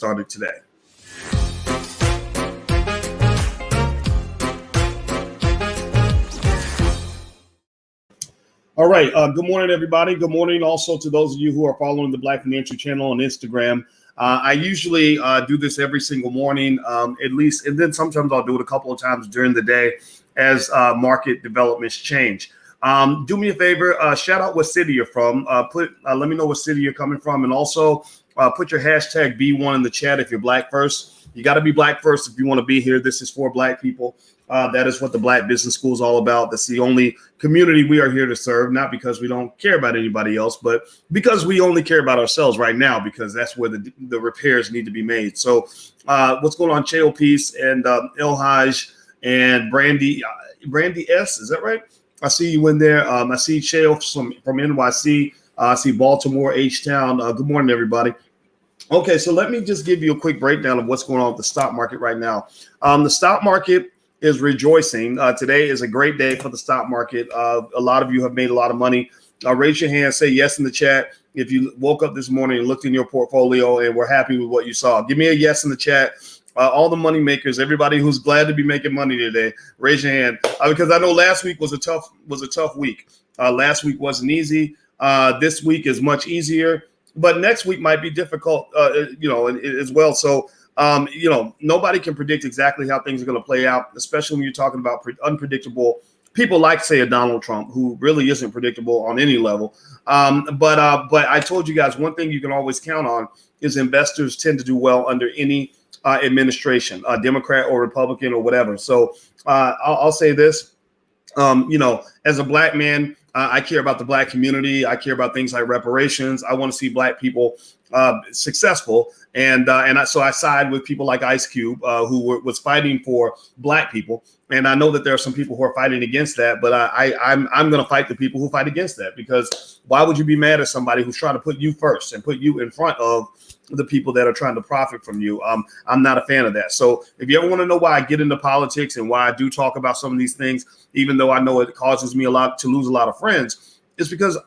started today. All right. Good morning, everybody. Good morning also to those of you who are following the Black Financial Channel on Instagram. I usually do this every single morning, at least, and then sometimes I'll do it a couple of times during the day as market developments change. Do me a favor, shout out what city you're from. Let me know what city you're coming from, and also put your hashtag B1 in the chat if you're Black first. You got to be Black first if you want to be here. This is for Black people. That is what the Black Business School is all about. That's the only community we are here to serve, not because we don't care about anybody else, but because we only care about ourselves right now, because that's where the repairs need to be made. So what's going on, Cheo Peace and El Haj and Brandy S, is that right? I see you in there. I see Cheo from NYC. I see Baltimore, H-Town. Good morning, everybody. Okay, so let me just give you a quick breakdown of what's going on with the stock market right now. The stock market is rejoicing. Today is a great day for the stock market. A lot of you have made a lot of money. Raise your hand, say yes in the chat if you woke up this morning and looked in your portfolio and were happy with what you saw. Give me a yes in the chat. All the money makers, everybody who's glad to be making money today, raise your hand, because I know last week was a tough week. Last week wasn't easy. This week is much easier, but next week might be difficult, as well. So, nobody can predict exactly how things are going to play out, especially when you're talking about unpredictable people like, say, a Donald Trump, who really isn't predictable on any level. But I told you guys, one thing you can always count on is investors tend to do well under any administration, Democrat or Republican or whatever. So I'll say this, as a Black man, I care about the Black community. I care about things like reparations. I want to see Black people successful. So I side with people like Ice Cube, who was fighting for Black people. And I know that there are some people who are fighting against that, but I'm going to fight the people who fight against that, because why would you be mad at somebody who's trying to put you first and put you in front of the people that are trying to profit from you? I'm not a fan of that. So if you ever want to know why I get into politics and why I do talk about some of these things, even though I know it causes me to lose a lot of friends, it's because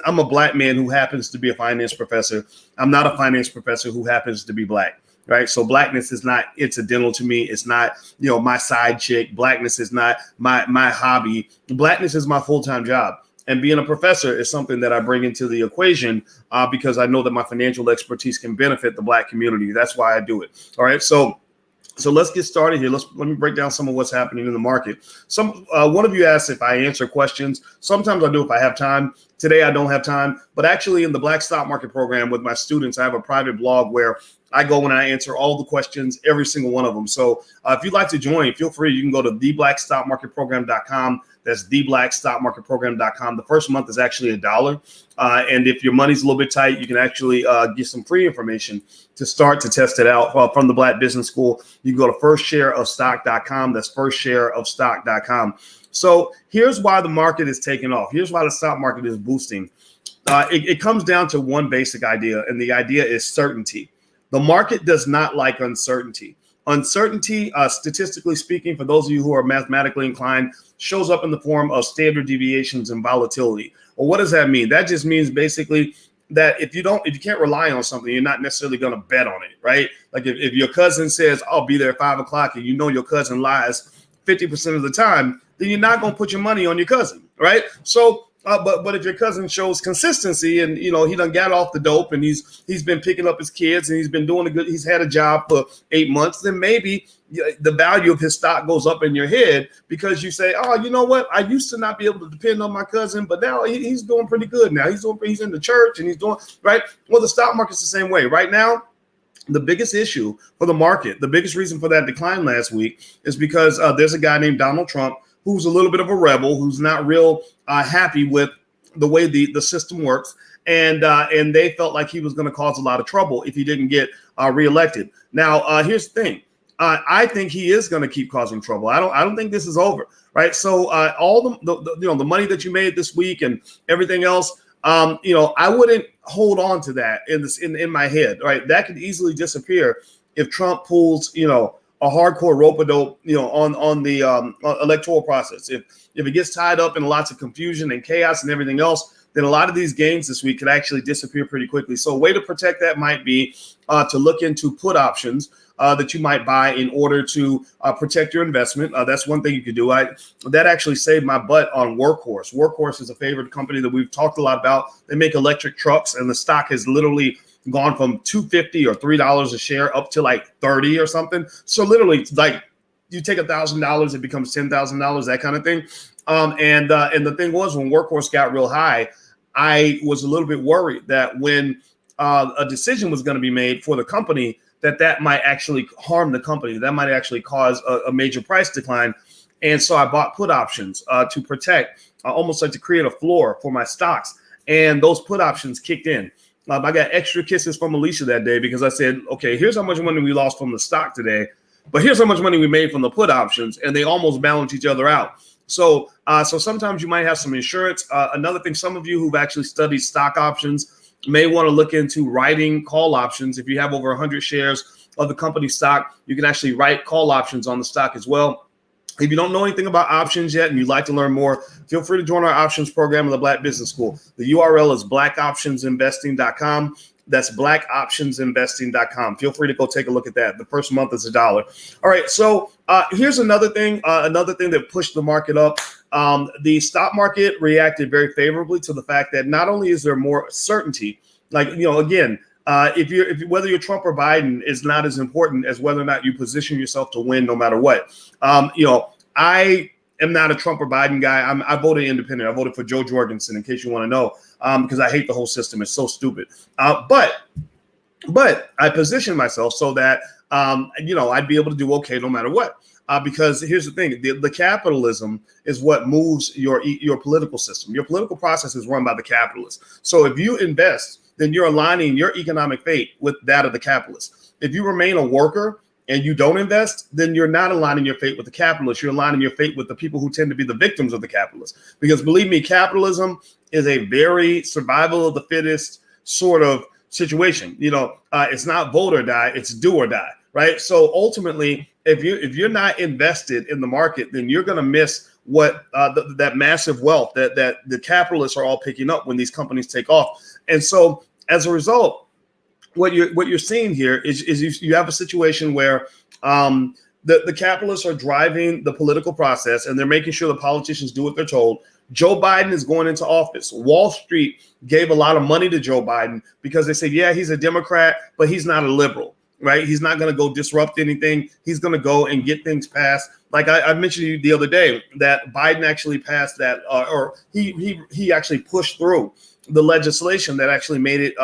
I'm a Black man who happens to be a finance professor. I'm not a finance professor who happens to be Black, right? So Blackness is not incidental to me. It's not, my side chick. Blackness is not my hobby. Blackness is my full-time job. And being a professor is something that I bring into the equation because I know that my financial expertise can benefit the Black community. That's why I do it. All right. So let's get started here. Let me break down some of what's happening in the market. One of you asked if I answer questions. Sometimes I do if I have time. Today I don't have time. But actually, in the Black Stock Market program with my students, I have a private blog where I go and I answer all the questions, every single one of them. So if you'd like to join, feel free. You can go to theblackstockmarketprogram.com. That's theblackstockmarketprogram.com. The first month is actually $1. And if your money's a little bit tight, you can actually get some free information to start to test it out from the Black Business School. You can go to firstshareofstock.com. That's firstshareofstock.com. So here's why the market is taking off. Here's why the stock market is boosting. It comes down to one basic idea, and the idea is certainty. The market does not like uncertainty. Uncertainty, statistically speaking, for those of you who are mathematically inclined, shows up in the form of standard deviations and volatility. Well, what does that mean? That just means basically that if you can't rely on something, you're not necessarily going to bet on it, right? Like if your cousin says, I'll be there at 5 o'clock, and your cousin lies 50% of the time, then you're not going to put your money on your cousin, right? So, but if your cousin shows consistency and, he done got off the dope and he's been picking up his kids and he's been doing he's had a job for 8 months, then maybe the value of his stock goes up in your head because you say, oh, you know what? I used to not be able to depend on my cousin, but now he's doing pretty good now. He's in the church and he's doing right. Well, the stock market's the same way right now. The biggest issue for the market, the biggest reason for that decline last week is because there's a guy named Donald Trump who's a little bit of a rebel, who's not real happy with the way the system works. And they felt like he was going to cause a lot of trouble if he didn't get reelected. Now, here's the thing. I think he is going to keep causing trouble. I don't think this is over. Right. So all the money that you made this week and everything else, I wouldn't hold on to that in my head. Right. That could easily disappear if Trump pulls, a hardcore rope-a-dope, on the electoral process. If it gets tied up in lots of confusion and chaos and everything else, then a lot of these gains this week could actually disappear pretty quickly. So a way to protect that might be to look into put options that you might buy in order to protect your investment. That's one thing you could do. That actually saved my butt on Workhorse. Workhorse is a favorite company that we've talked a lot about. They make electric trucks, and the stock has literally gone from $2.50 or $3 a share up to like 30 or something. So literally, like, you take $1,000, it becomes $10,000, that kind of thing. And the thing was, when Workhorse got real high, I was a little bit worried that when a decision was going to be made for the company, that might actually harm the company. That might actually cause a major price decline. And so I bought put options to protect, almost like to create a floor for my stocks. And those put options kicked in. I got extra kisses from Alicia that day because I said, okay, here's how much money we lost from the stock today, but here's how much money we made from the put options, and they almost balance each other out. So sometimes you might have some insurance. Another thing, some of you who've actually studied stock options may want to look into writing call options. If you have over 100 shares of the company stock, you can actually write call options on the stock as well. If you don't know anything about options yet and you'd like to learn more, feel free to join our options program in the Black Business School. The URL is blackoptionsinvesting.com. That's blackoptionsinvesting.com. Feel free to go take a look at that. The first month is $1. All right. So here's another thing that pushed the market up. The stock market reacted very favorably to the fact that not only is there more certainty, like, again, if whether you're Trump or Biden is not as important as whether or not you position yourself to win no matter what. I am not a Trump or Biden guy. I voted independent. I voted for Joe Jorgensen, in case you want to know, because I hate the whole system. It's so stupid. But I positioned myself so that, I'd be able to do okay no matter what. Because here's the thing, the capitalism is what moves your political system. Your political process is run by the capitalists. So if you invest, then you're aligning your economic fate with that of the capitalists. If you remain a worker and you don't invest, then you're not aligning your fate with the capitalists. You're aligning your fate with the people who tend to be the victims of the capitalists. Because believe me, capitalism is a very survival of the fittest sort of situation. It's not vote or die, it's do or die, right? So ultimately, if you're not invested in the market, then you're going to miss what that massive wealth that the capitalists are all picking up when these companies take off. And so as a result, what you're seeing here is you have a situation where the capitalists are driving the political process, and they're making sure the politicians do what they're told. Joe Biden is going into office. Wall Street gave a lot of money to Joe Biden because they said, yeah, he's a Democrat, but he's not a liberal, right? He's not going to go disrupt anything. He's going to go and get things passed. Like I mentioned to you the other day, that Biden actually passed that, or he actually pushed through the legislation that actually made it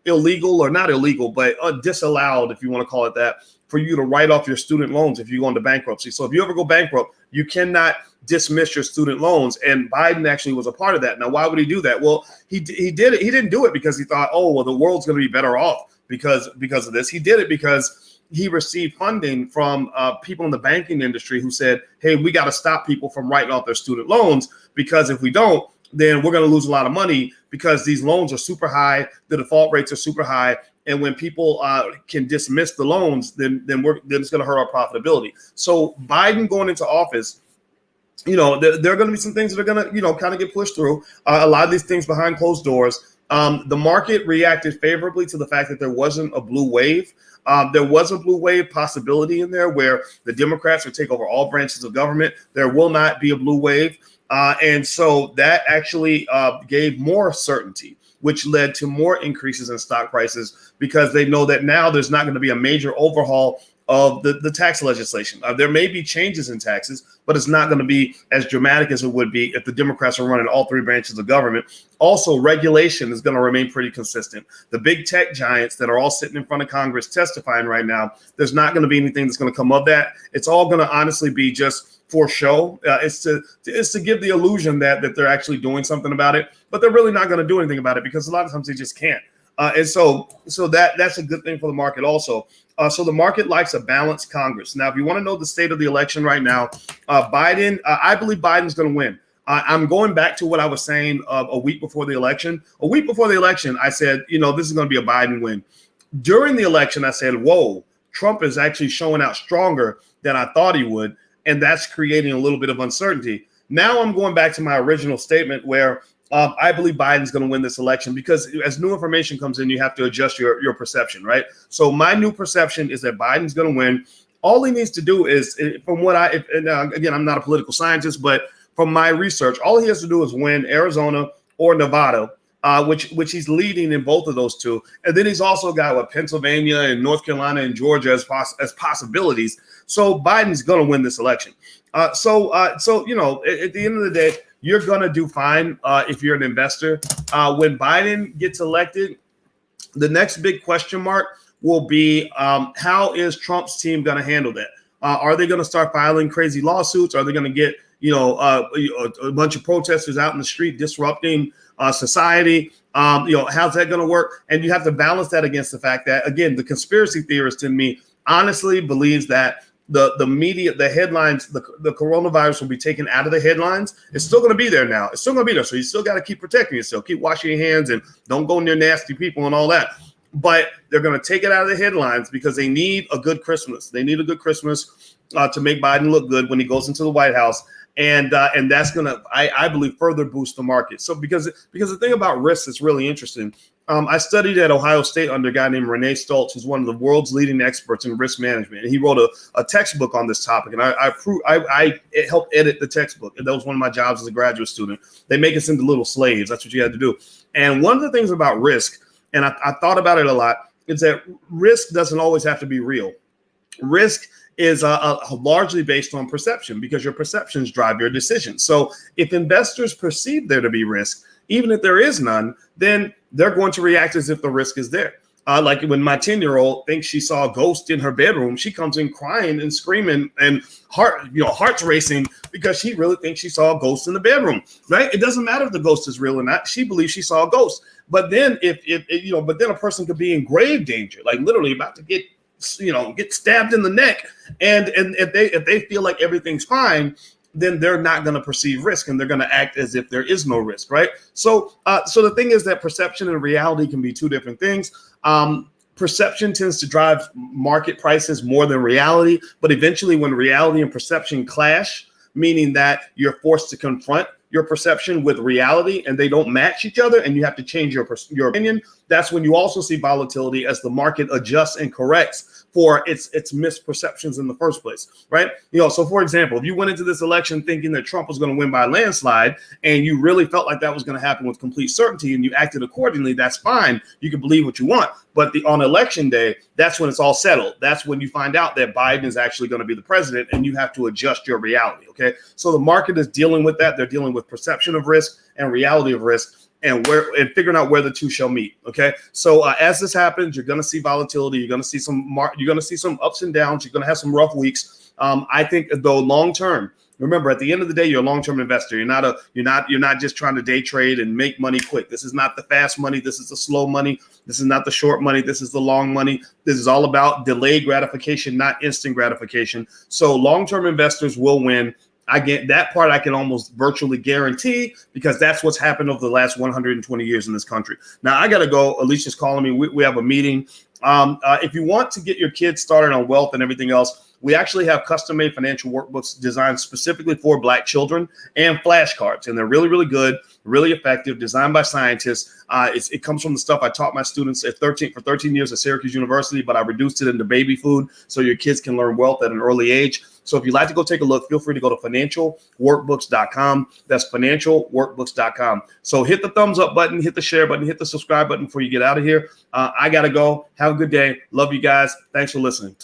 illegal, or not illegal, but disallowed, if you want to call it that, for you to write off your student loans if you go into bankruptcy. So if you ever go bankrupt, you cannot dismiss your student loans. And Biden actually was a part of that. Now, why would he do that? Well, he did it. He didn't do it because he thought, oh, well, the world's going to be better off because of this. He did it because he received funding from people in the banking industry who said, hey, we got to stop people from writing off their student loans, because if we don't, then we're going to lose a lot of money, because these loans are super high. The default rates are super high. And when people can dismiss the loans, then it's going to hurt our profitability. So Biden going into office, there are going to be some things that are going to, kind of get pushed through. A lot of these things behind closed doors. The market reacted favorably to the fact that there wasn't a blue wave. There was a blue wave possibility in there where the Democrats would take over all branches of government. There will not be a blue wave. And so that actually gave more certainty, which led to more increases in stock prices, because they know that now there's not going to be a major overhaul of the tax legislation. There may be changes in taxes, but it's not going to be as dramatic as it would be if the Democrats are running all three branches of government. Also, regulation is going to remain pretty consistent. The big tech giants that are all sitting in front of Congress testifying right now, there's not going to be anything that's going to come of that. It's all going to honestly be just for show. It's to give the illusion that they're actually doing something about it, but they're really not going to do anything about it, because a lot of times they just can't. And so that's a good thing for the market also. So the market likes a balanced Congress. Now, if you want to know the state of the election right now, Biden, I believe Biden's going to win. I'm going back to what I was saying a week before the election. A week before the election, I said, this is going to be a Biden win. During the election, I said, whoa, Trump is actually showing out stronger than I thought he would. And that's creating a little bit of uncertainty. Now I'm going back to my original statement where I believe Biden's going to win this election because as new information comes in, you have to adjust your perception, right? So my new perception is that Biden's going to win. All he needs to do is, from what again, I'm not a political scientist, but from my research, all he has to do is win Arizona or Nevada, which he's leading in both of those two. And then he's also got Pennsylvania and North Carolina and Georgia as possibilities. So Biden's going to win this election. So at the end of the day, you're going to do fine if you're an investor. When Biden gets elected, the next big question mark will be how is Trump's team going to handle that? Are they going to start filing crazy lawsuits? Are they going to get a bunch of protesters out in the street disrupting society? How's that going to work? And you have to balance that against the fact that, again, the conspiracy theorist in me honestly believes that the media, the headlines, the coronavirus will be taken out of the headlines. It's still going to be there now. It's still going to be there. So you still got to keep protecting yourself. Keep washing your hands and don't go near nasty people and all that. But they're going to take it out of the headlines because they need a good Christmas. They need a good Christmas to make Biden look good when he goes into the White House. And that's going to, I believe, further boost the market. So because the thing about risk is really interesting. I studied at Ohio State under a guy named Renee Stoltz, who's one of the world's leading experts in risk management. And he wrote a textbook on this topic. And I helped edit the textbook. And that was one of my jobs as a graduate student. They make us into little slaves. That's what you had to do. And one of the things about risk, and I thought about it a lot, is that risk doesn't always have to be real. Risk is largely based on perception because your perceptions drive your decisions. So if investors perceive there to be risk, even if there is none, then they're going to react as if the risk is there. Like when my 10-year-old thinks she saw a ghost in her bedroom, she comes in crying and screaming and heart's racing because she really thinks she saw a ghost in the bedroom, right? It doesn't matter if the ghost is real or not. She believes she saw a ghost. But then but then a person could be in grave danger, like literally about to get stabbed in the neck. And if they feel like everything's fine, then they're not going to perceive risk and they're going to act as if there is no risk, right? So the thing is that perception and reality can be two different things. Perception tends to drive market prices more than reality, but eventually when reality and perception clash, meaning that you're forced to confront your perception with reality and they don't match each other and you have to change your opinion, that's when you also see volatility as the market adjusts and corrects for its misperceptions in the first place, right? So for example, if you went into this election thinking that Trump was going to win by a landslide and you really felt like that was going to happen with complete certainty and you acted accordingly, that's fine. You can believe what you want. But on election day, that's when it's all settled. That's when you find out that Biden is actually going to be the president and you have to adjust your reality, okay? So the market is dealing with that. They're dealing with perception of risk and reality of risk. And figuring out where the two shall meet. Okay, so as this happens, you're going to see volatility. You're going to see some ups and downs. You're going to have some rough weeks. I think though long term, remember at the end of the day, you're a long term investor. You're not just trying to day trade and make money quick. This is not the fast money. This is the slow money. This is not the short money. This is the long money. This is all about delayed gratification, not instant gratification. So long term investors will win. I get that part I can almost virtually guarantee because that's what's happened over the last 120 years in this country. Now, I got to go. Alicia's calling me. We have a meeting. If you want to get your kids started on wealth and everything else, we actually have custom-made financial workbooks designed specifically for Black children and flashcards. And they're really, really good, really effective, designed by scientists. It comes from the stuff I taught my students for 13 years at Syracuse University, but I reduced it into baby food so your kids can learn wealth at an early age. So if you'd like to go take a look, feel free to go to financialworkbooks.com. That's financialworkbooks.com. So hit the thumbs up button, hit the share button, hit the subscribe button before you get out of here. I got to go. Have a good day. Love you guys. Thanks for listening.